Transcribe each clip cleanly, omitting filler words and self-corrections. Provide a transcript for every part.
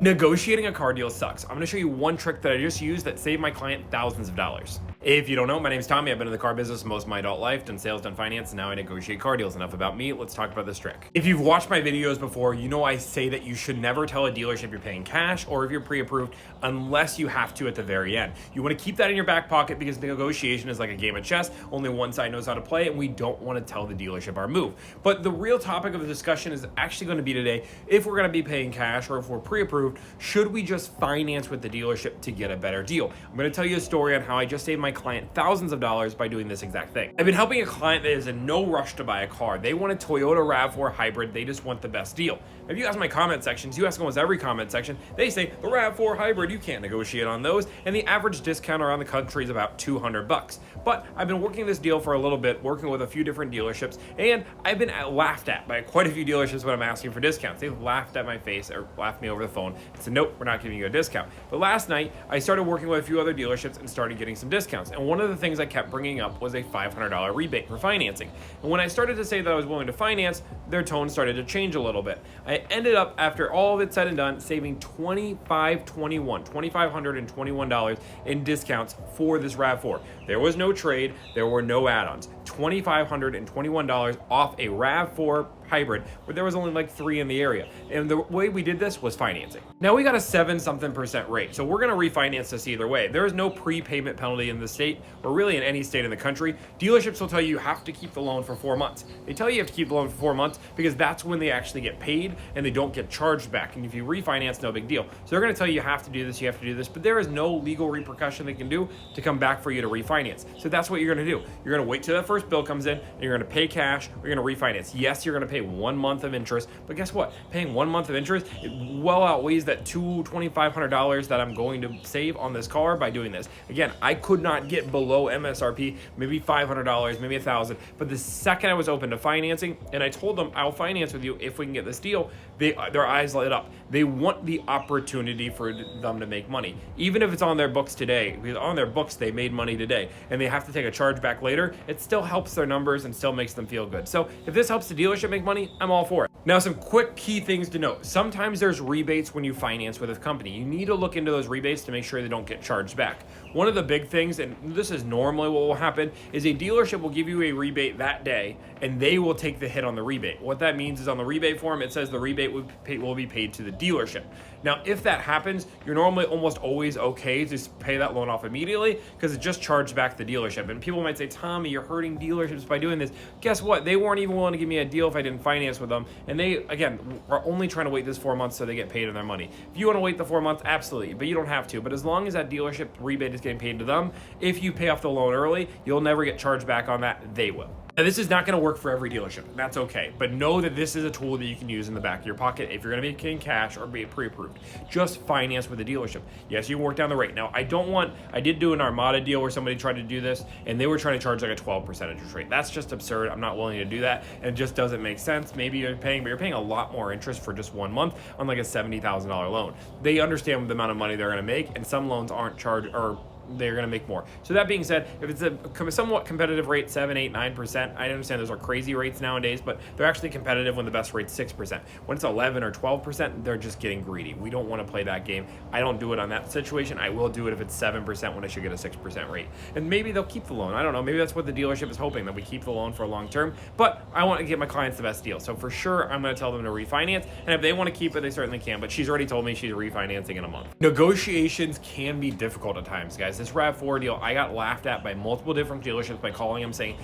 Negotiating a car deal sucks. I'm gonna show you one trick that I just used that saved my client thousands of dollars. If you don't know, my name's Tommy. I've been in the car business most of my adult life, done sales, done finance, and now I negotiate car deals. Enough about me, let's talk about this trick. If you've watched my videos before, you know I say that you should never tell a dealership you're paying cash or if you're pre-approved unless you have to at the very end. You wanna keep that in your back pocket because negotiation is like a game of chess. Only one side knows how to play, and we don't wanna tell the dealership our move. But the real topic of the discussion is actually gonna be today, if we're gonna be paying cash or if we're pre-approved, should we just finance with the dealership to get a better deal? I'm gonna tell you a story on how I just saved my client thousands of dollars by doing this exact thing. I've been helping a client that is in no rush to buy a car. They want a Toyota RAV4 hybrid. They just want the best deal. If you ask my comment sections, you ask almost every comment section, they say the RAV4 hybrid, you can't negotiate on those. And the average discount around the country is about 200 bucks. But I've been working this deal for a little bit, working with a few different dealerships, and I've been laughed at by quite a few dealerships when I'm asking for discounts. They've laughed at my face or laughed me over the phone and said, nope, we're not giving you a discount. But last night, I started working with a few other dealerships and started getting some discounts. And one of the things I kept bringing up was a $500 rebate for financing. And when I started to say that I was willing to finance, their tone started to change a little bit. I ended up, after all of it said and done, saving $2,521 in discounts for this RAV4. There was no trade, there were no add-ons. $2,521 off a RAV4 hybrid where there was only like 3 in the area. And the way we did this was financing. Now we got a 7-something% rate. So we're gonna refinance this either way. There is no prepayment penalty in the state or really in any state in the country. Dealerships will tell you have to keep the loan for 4 months. They tell you have to keep the loan for 4 months because that's when they actually get paid and they don't get charged back. And if you refinance, no big deal. So they're gonna tell you have to do this, you have to do this, but there is no legal repercussion they can do to come back for you to refinance. So that's what you're gonna do. You're gonna wait till that first bill comes in and you're gonna pay cash or you're gonna refinance. Yes, you're gonna pay 1 month of interest, but guess what? Paying 1 month of interest, it well outweighs that $2,500 that I'm going to save on this car by doing this. Again, I could not get below MSRP, maybe $500, maybe $1,000, but the second I was open to financing and I told them I'll finance with you if we can get this deal, their eyes lit up. They want the opportunity for them to make money, even if it's on their books today, because on their books they made money today and they have to take a charge back later. It still helps their numbers and still makes them feel good. So if this helps the dealership make money, I'm all for it. Now, some quick key things to note. Sometimes there's rebates when you finance with a company. You need to look into those rebates to make sure they don't get charged back. One of the big things, and this is normally what will happen, is a dealership will give you a rebate that day and they will take the hit on the rebate. What that means is on the rebate form, it says the rebate will be paid to the dealership. Now, if that happens, you're normally almost always okay to pay that loan off immediately because it just charged back the dealership. And people might say, Tommy, you're hurting dealerships by doing this. Guess what? They weren't even willing to give me a deal if I didn't finance with them. And they, again, are only trying to wait this 4 months so they get paid in their money. If you want to wait the 4 months, absolutely, but you don't have to. But as long as that dealership rebate is getting paid to them, if you pay off the loan early, you'll never get charged back on that. They will. Now, this is not going to work for every dealership. That's okay. But know that this is a tool that you can use in the back of your pocket if you're going to be paying cash or be pre-approved. Just finance with the dealership. Yes, you can work down the rate. Now, I did do an Armada deal where somebody tried to do this and they were trying to charge like a 12% interest rate. That's just absurd. I'm not willing to do that. And it just doesn't make sense. Maybe you're paying a lot more interest for just 1 month on like a $70,000 loan. They understand the amount of money they're going to make, and some loans aren't charged or they're going to make more. So that being said, if it's a somewhat competitive rate, 7, 8, 9%, I understand those are crazy rates nowadays, but they're actually competitive when the best rate's 6%. When it's 11 or 12%, they're just getting greedy. We don't want to play that game. I don't do it on that situation. I will do it if it's 7% when I should get a 6% rate. And maybe they'll keep the loan. I don't know. Maybe that's what the dealership is hoping, that we keep the loan for a long term, but I want to get my clients the best deal. So for sure, I'm going to tell them to refinance. And if they want to keep it, they certainly can, but she's already told me she's refinancing in a month. Negotiations can be difficult at times, guys. This RAV4 deal, I got laughed at by multiple different dealerships by calling them saying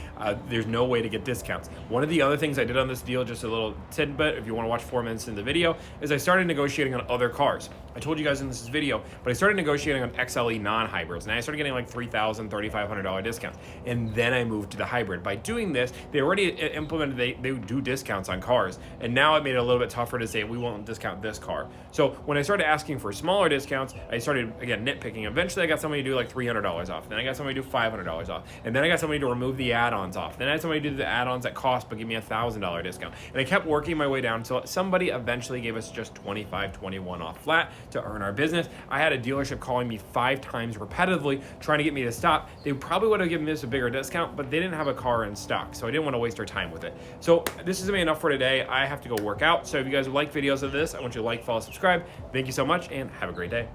there's no way to get discounts. One of the other things I did on this deal, just a little tidbit, if you want to watch 4 minutes in the video, is I started negotiating on other cars. I told you guys in this video, but I started negotiating on XLE non-hybrids, and I started getting like $3,000, $3,500 discounts. And then I moved to the hybrid. By doing this, they already implemented, they do discounts on cars. And now it made it a little bit tougher to say, we won't discount this car. So when I started asking for smaller discounts, I started, again, nitpicking. Eventually I got somebody to do like $300 off. Then I got somebody to do $500 off. And then I got somebody to remove the add-ons off. Then I had somebody to do the add-ons at cost, but give me a $1,000 discount. And I kept working my way down until somebody eventually gave us just $25, $21 off flat. to earn our business. I had a dealership calling me 5 times repetitively trying to get me to stop. They probably would have given this a bigger discount, but they didn't have a car in stock, so I didn't want to waste our time with it. So this is gonna be enough for today. I have to go work out. So if you guys would like videos of this, I want you to like, follow, subscribe. Thank you so much, and have a great day.